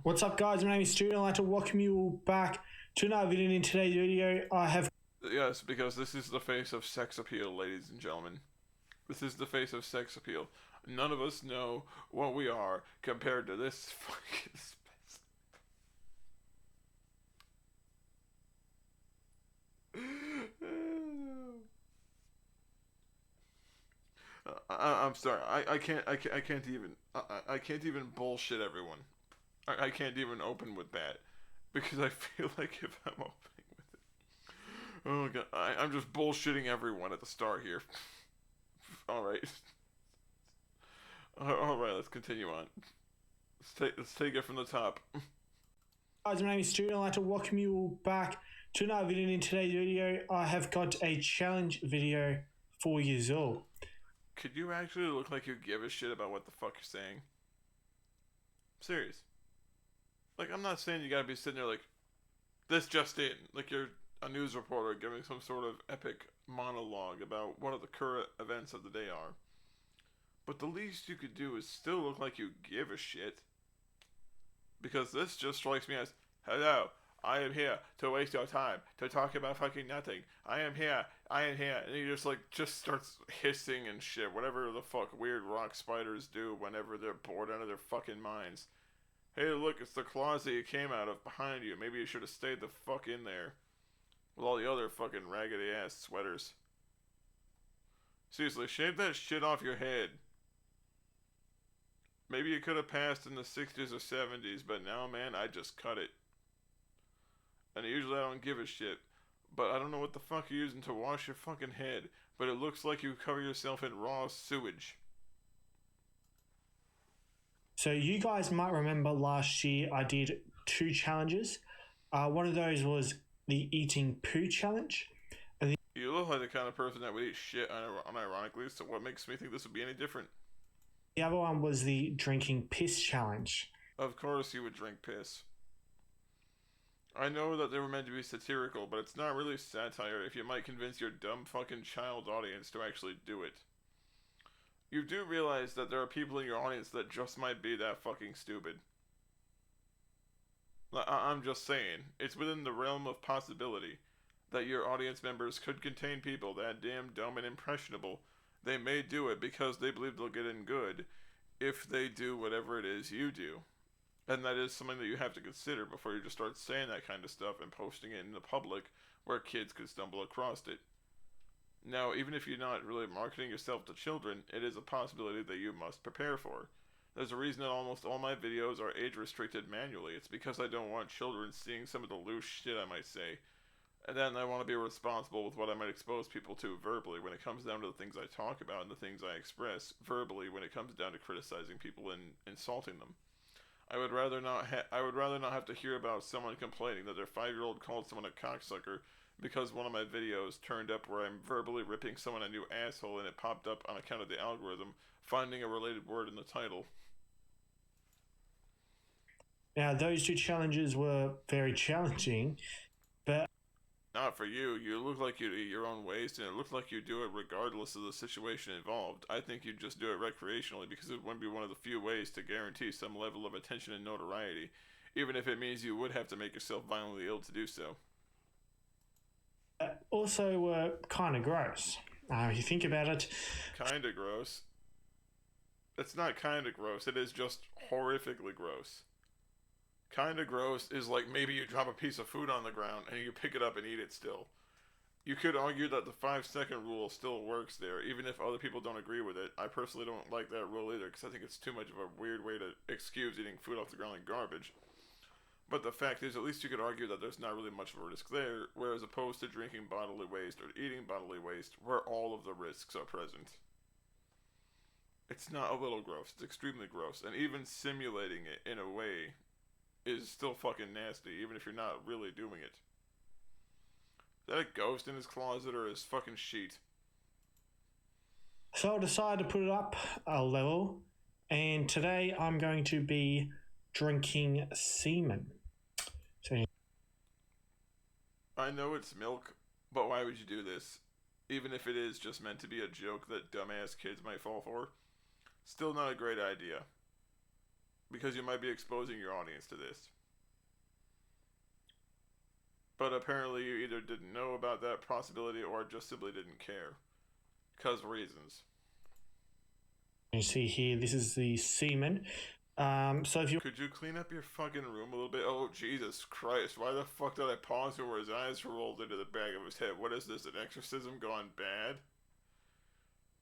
What's up, guys? My name is Stu and I'd like to welcome you all back to another video. In today's video, I have... Yes, because this is the face of sex appeal, ladies and gentlemen. This is the face of sex appeal. None of us know what we are compared to this fucking space. I'm sorry. I can't even bullshit everyone. I can't even open with that because I feel like if I'm opening with it, oh god, I'm just bullshitting everyone at the start here. All right, all right. Let's continue on. Let's take it from the top. Guys, my name is Stu and I'd like to welcome you all back to another video. In today's video, I have got a challenge video for you all. Could you actually look like you give a shit about what the fuck you're saying? Serious. Like, I'm not saying you gotta be sitting there like, this just in, like you're a news reporter giving some sort of epic monologue about what the current events of the day are. But the least you could do is still look like you give a shit. Because this just strikes me as, hello, I am here to waste your time, to talk about fucking nothing. I am here, and he just starts hissing and shit, whatever the fuck weird rock spiders do whenever they're bored out of their fucking minds. Hey, look, it's the closet you came out of behind you. Maybe you should have stayed the fuck in there. With all the other fucking raggedy ass sweaters. Seriously, shave that shit off your head. Maybe you could have passed in the 60s or 70s, but now, man, I just cut it. And usually I don't give a shit. But I don't know what the fuck you're using to wash your fucking head, but it looks like you cover yourself in raw sewage. So you guys might remember last year I did 2 challenges. One of those was the eating poo challenge. You look like the kind of person that would eat shit unironically, so what makes me think this would be any different? The other one was the drinking piss challenge. Of course you would drink piss. I know that they were meant to be satirical, but it's not really satire if you might convince your dumb fucking child audience to actually do it. You do realize that there are people in your audience that just might be that fucking stupid. I'm just saying, it's within the realm of possibility that your audience members could contain people that damn dumb and impressionable. They may do it because they believe they'll get in good if they do whatever it is you do. And that is something that you have to consider before you just start saying that kind of stuff and posting it in the public where kids could stumble across it. Now, even if you're not really marketing yourself to children, it is a possibility that you must prepare for. There's a reason that almost all my videos are age-restricted manually. It's because I don't want children seeing some of the loose shit I might say. And then I want to be responsible with what I might expose people to verbally when it comes down to the things I talk about and the things I express verbally when it comes down to criticizing people and insulting them. I would rather not have to hear about someone complaining that their 5-year-old called someone a cocksucker because one of my videos turned up where I'm verbally ripping someone a new asshole and it popped up on account of the algorithm finding a related word in the title. Now, those 2 challenges were very challenging, but... Not for you. You look like you eat your own waste, and it looks like you do it regardless of the situation involved. I think you'd just do it recreationally because it wouldn't be one of the few ways to guarantee some level of attention and notoriety, even if it means you would have to make yourself violently ill to do so. Also were kind of gross. If you think about it. Kind of gross. It's not kind of gross. It is just horrifically gross. Kind of gross is like maybe you drop a piece of food on the ground and you pick it up and eat it still. You could argue that the 5-second rule still works there, even if other people don't agree with it. I personally don't like that rule either because I think it's too much of a weird way to excuse eating food off the ground like garbage. But the fact is, at least you could argue that there's not really much of a risk there, whereas opposed to drinking bodily waste or eating bodily waste, where all of the risks are present. It's not a little gross, it's extremely gross, and even simulating it in a way is still fucking nasty, even if you're not really doing it. Is that a ghost in his closet or his fucking sheet? So I decided to put it up a level, and today I'm going to be drinking semen. So, I know it's milk, but why would you do this? Even if it is just meant to be a joke that dumbass kids might fall for. Still not a great idea. because you might be exposing your audience to this. But apparently you either didn't know about that possibility or just simply didn't care. Because reasons. You see here, this is the semen. So if you Could you clean up your fucking room a little bit? Oh, Jesus Christ. Why the fuck did I pause where his eyes rolled into the back of his head? What is this, an exorcism gone bad?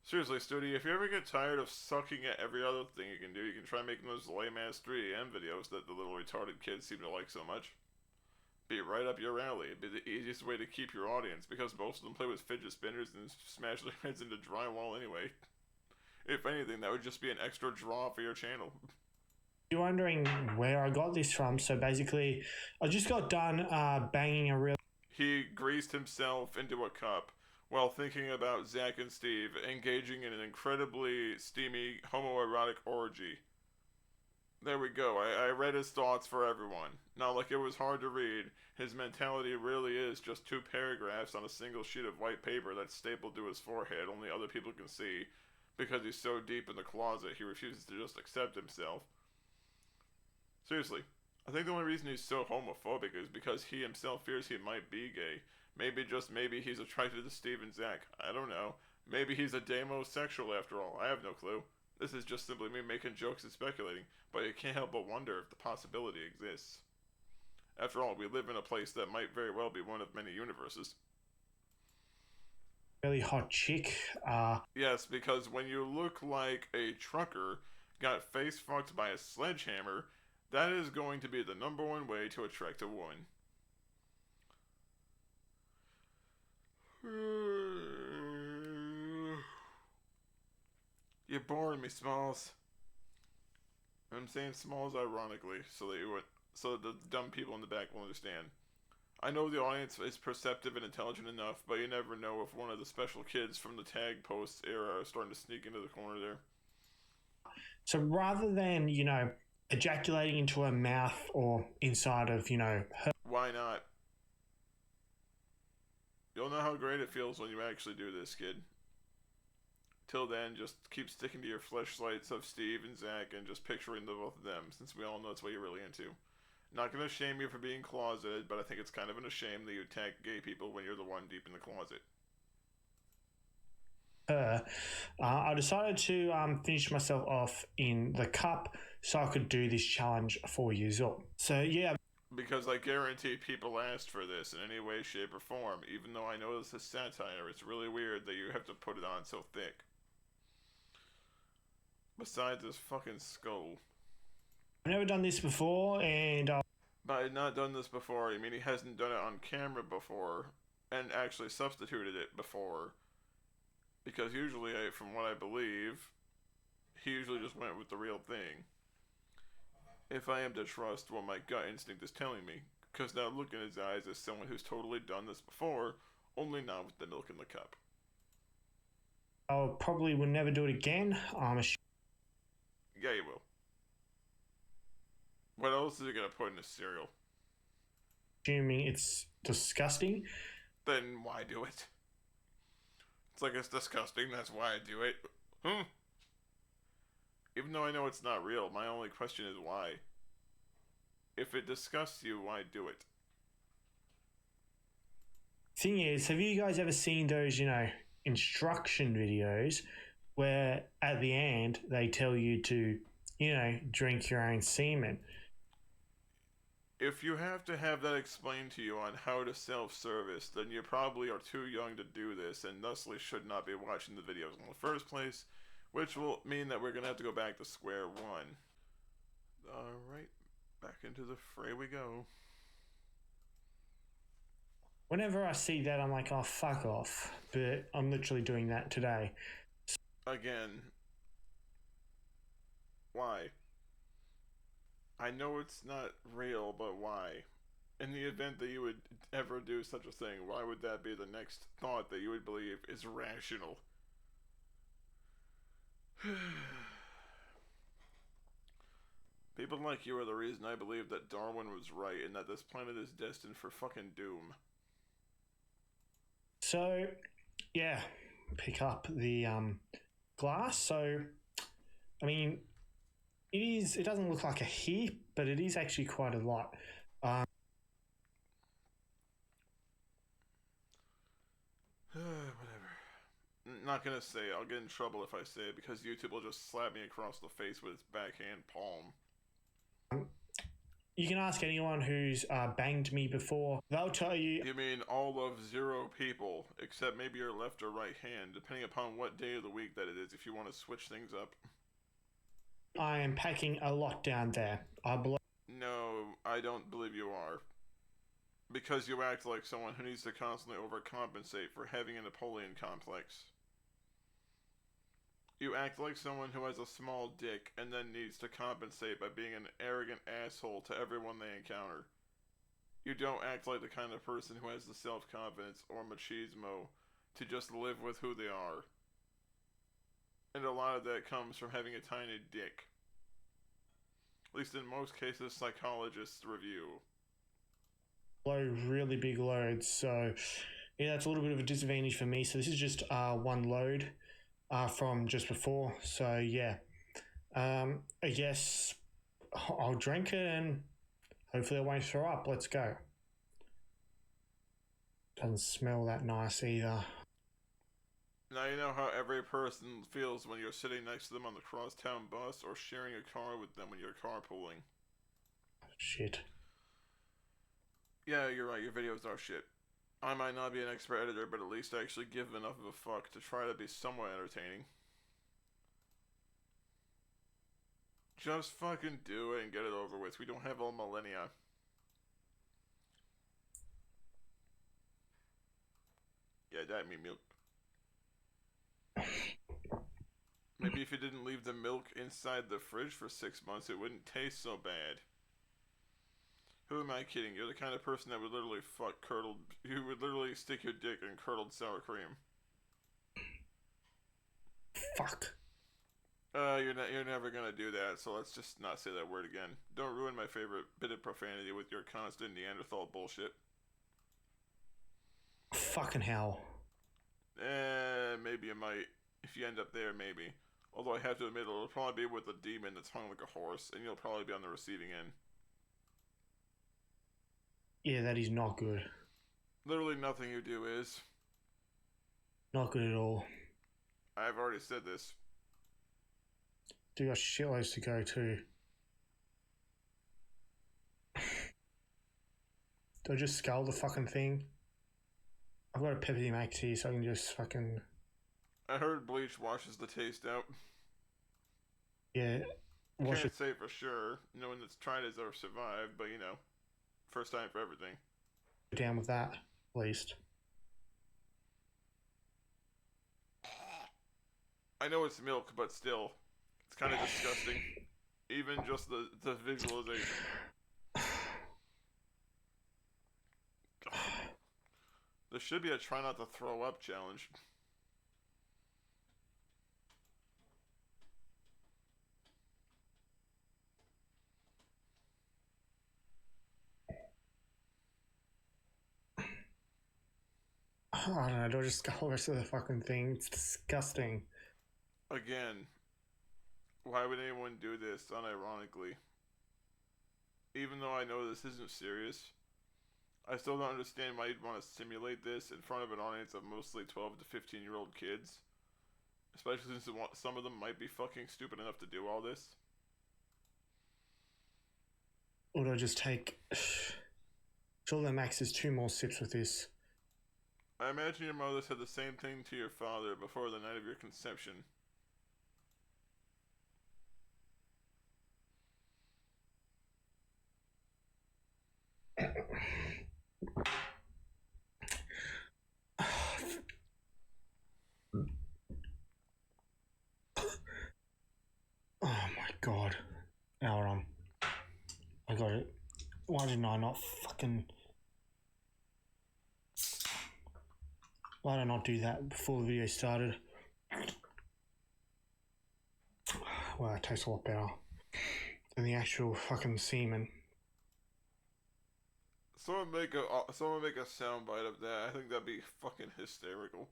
Seriously, Studi, if you ever get tired of sucking at every other thing you can do, you can try making those lame-ass 3AM videos that the little retarded kids seem to like so much. Be right up your alley. It'd be the easiest way to keep your audience, because most of them play with fidget spinners and smash their heads into drywall anyway. If anything, that would just be an extra draw for your channel. you're wondering where I got this from, so basically, I just got done banging a real. He greased himself into a cup while thinking about Zach and Steve engaging in an incredibly steamy homoerotic orgy. There we go. I read his thoughts for everyone. Not like it was hard to read. His mentality really is just 2 paragraphs on a single sheet of white paper that's stapled to his forehead, only other people can see. Because he's so deep in the closet, he refuses to just accept himself. Seriously, I think the only reason he's so homophobic is because he himself fears he might be gay. Maybe, just maybe, he's attracted to Steve and Zach. I don't know. Maybe he's a demosexual after all. I have no clue. This is just simply me making jokes and speculating, but you can't help but wonder if the possibility exists. After all, we live in a place that might very well be one of many universes. Really hot chick. Yes, because when you look like a trucker got face fucked by a sledgehammer, that is going to be the #1 way to attract a woman. You're boring me, Smalls. I'm saying Smalls ironically, so that the dumb people in the back will understand. I know the audience is perceptive and intelligent enough, but you never know if one of the special kids from the tag posts era are starting to sneak into the corner there. So rather than, ejaculating into her mouth or inside of, her. Why not? You'll know how great it feels when you actually do this, kid. Till then, just keep sticking to your fleshlights of Steve and Zach and just picturing the both of them, since we all know it's what you're really into. Not gonna shame you for being closeted, but I think it's kind of a shame that you attack gay people when you're the one deep in the closet. I decided to finish myself off in the cup so I could do this challenge for you all. So yeah. Because I guarantee people asked for this in any way, shape, or form, even though I know this is satire. It's really weird that you have to put it on so thick. Besides this fucking skull. I've never done this before, and By not done this before, you mean he hasn't done it on camera before, and actually substituted it before. Because usually, from what I believe, he usually just went with the real thing. If I am to trust what my gut instinct is telling me, because now look in his eyes as someone who's totally done this before, only not with the milk in the cup. I probably will never do it again. Yeah, you will. What else is he gonna put in his cereal? Assuming it's disgusting. Then why do it? It's like it's disgusting, that's why I do it. Even though I know it's not real, my only question is why. If it disgusts you, why do it? Thing is, have you guys ever seen those, instruction videos where at the end they tell you to, drink your own semen? If you have to have that explained to you on how to self-service, then you probably are too young to do this and thusly should not be watching the videos in the first place, which will mean that we're going to have to go back to square one. Alright, back into the fray we go. Whenever I see that, I'm like, oh, fuck off. But I'm literally doing that today. Again, why? I know it's not real, but why? In the event that you would ever do such a thing, why would that be the next thought that you would believe is rational? People like you are the reason I believe that Darwin was right and that this planet is destined for fucking doom. So, yeah, pick up the glass. So, I mean, It is. It doesn't look like a heap, but it is actually quite a lot. Whatever. Not gonna say it. I'll get in trouble if I say it because YouTube will just slap me across the face with its backhand palm. You can ask anyone who's banged me before. They'll tell you. You mean all of 0 people, except maybe your left or right hand, depending upon what day of the week that it is, if you want to switch things up. I am packing a lot down there. No, I don't believe you are. Because you act like someone who needs to constantly overcompensate for having a Napoleon complex. You act like someone who has a small dick and then needs to compensate by being an arrogant asshole to everyone they encounter. You don't act like the kind of person who has the self-confidence or machismo to just live with who they are. And a lot of that comes from having a tiny dick. At least in most cases, psychologists review. Really big loads, so yeah, that's a little bit of a disadvantage for me. So this is just one load from just before. So yeah, I guess I'll drink it and hopefully I won't throw up. Let's go. Doesn't smell that nice either. Now you know how every person feels when you're sitting next to them on the crosstown bus or sharing a car with them when you're carpooling. Shit. Yeah, you're right, your videos are shit. I might not be an expert editor, but at least I actually give enough of a fuck to try to be somewhat entertaining. Just fucking do it and get it over with. We don't have all millennia. Yeah, that me milk. Maybe if you didn't leave the milk inside the fridge for 6 months, it wouldn't taste so bad. Who am I kidding? You're the kind of person that would literally fuck curdled... You would literally stick your dick in curdled sour cream. Fuck. You're never gonna do that, so let's just not say that word again. Don't ruin my favorite bit of profanity with your constant Neanderthal bullshit. Fucking hell. Maybe you might. If you end up there, maybe. Although I have to admit, it'll probably be with a demon that's hung like a horse, and you'll probably be on the receiving end. Yeah, that is not good. Literally nothing you do is. Not good at all. I've already said this. Do got shitloads to go too. Do I just scull the fucking thing? I've got a Pepsi Max here, so I can just fucking... I heard bleach washes the taste out. Yeah. Can't say for sure. No one that's tried it or survived, but you know. First time for everything. Down with that, at least. I know it's milk, but still. It's kind of disgusting. Even just the visualization. There should be a try not to throw up challenge. I don't know, do I just scull the rest of the fucking thing? It's disgusting. Again, why would anyone do this unironically? Even though I know this isn't serious, I still don't understand why you'd want to simulate this in front of an audience of mostly 12 to 15-year-old kids. Especially since some of them might be fucking stupid enough to do all this. Or do I just take... Sure, the max is 2 more sips with this. I imagine your mother said the same thing to your father before the night of your conception. Oh my god. Hold on. I got it. Why didn't I not fucking... Why did I not do that before the video started? Well, it tastes a lot better than the actual fucking semen. Someone make a soundbite of that. I think that'd be fucking hysterical.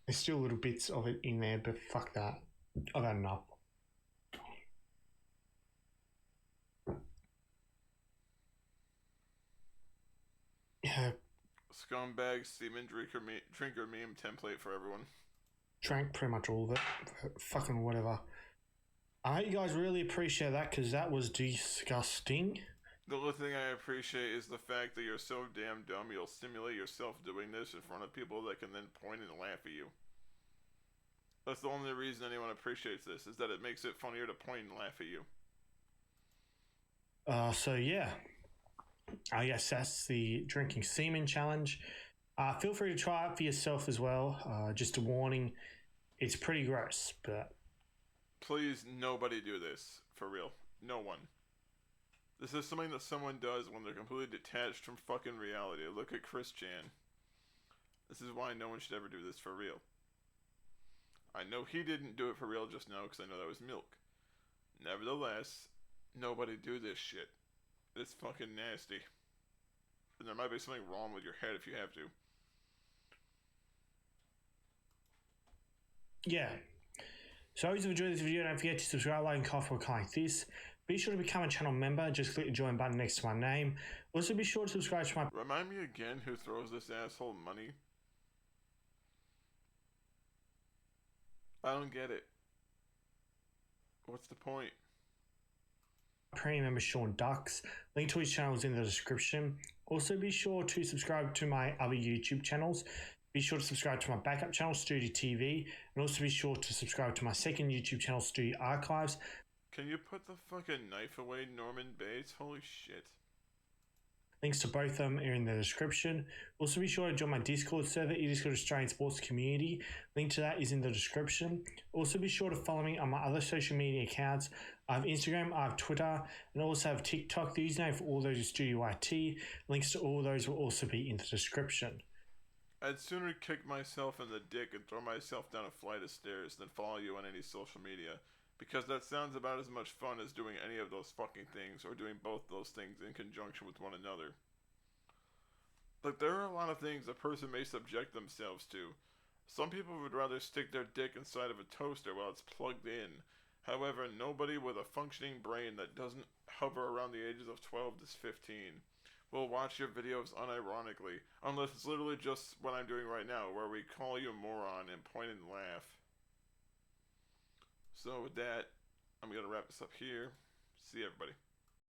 There's still little bits of it in there, but fuck that. I've had enough. Scumbag semen drinker meme template for everyone. Drank pretty much all of it. Fucking whatever. I hope you guys really appreciate that because that was disgusting. The only thing I appreciate is the fact that you're so damn dumb you'll simulate yourself doing this in front of people that can then point and laugh at you. That's the only reason anyone appreciates this, is that it makes it funnier to point and laugh at you. So yeah, I guess that's the drinking semen challenge. Feel free to try it for yourself as well. Just a warning, it's pretty gross, but please, nobody do this. For real. No one. This is something that someone does when they're completely detached from fucking reality. Look at Chris Chan. This is why no one should ever do this for real. I know he didn't do it for real just now because I know that was milk. Nevertheless, nobody do this shit. It's fucking nasty. And there might be something wrong with your head if you have to. Yeah. So if you enjoyed this video, don't forget to subscribe, like, and comment for a like this. Be sure to become a channel member. Just click the join button next to my name. Also, be sure to subscribe to my... Remind me again who throws this asshole money? I don't get it. What's the point? Premium member Sean Ducks. Link to his channel is in the description. Also, be sure to subscribe to my other YouTube channels. Be sure to subscribe to my backup channel, Studio TV, and also be sure to subscribe to my second YouTube channel, Studio Archives. Can you put the fucking knife away, Norman Bates? Holy shit. Links to both of them are in the description. Also, be sure to join my Discord server, it is called Australian Sports Community. Link to that is in the description. Also, be sure to follow me on my other social media accounts. I have Instagram, I have Twitter, and also have TikTok. The username for all those is Studio IT. Links to all those will also be in the description. I'd sooner kick myself in the dick and throw myself down a flight of stairs than follow you on any social media, because that sounds about as much fun as doing any of those fucking things, or doing both those things in conjunction with one another. Like, there are a lot of things a person may subject themselves to. Some people would rather stick their dick inside of a toaster while it's plugged in. However, nobody with a functioning brain that doesn't hover around the ages of 12 to 15 will watch your videos unironically, unless it's literally just what I'm doing right now, where we call you a moron and point and laugh. So with that, I'm going to wrap this up here. See everybody.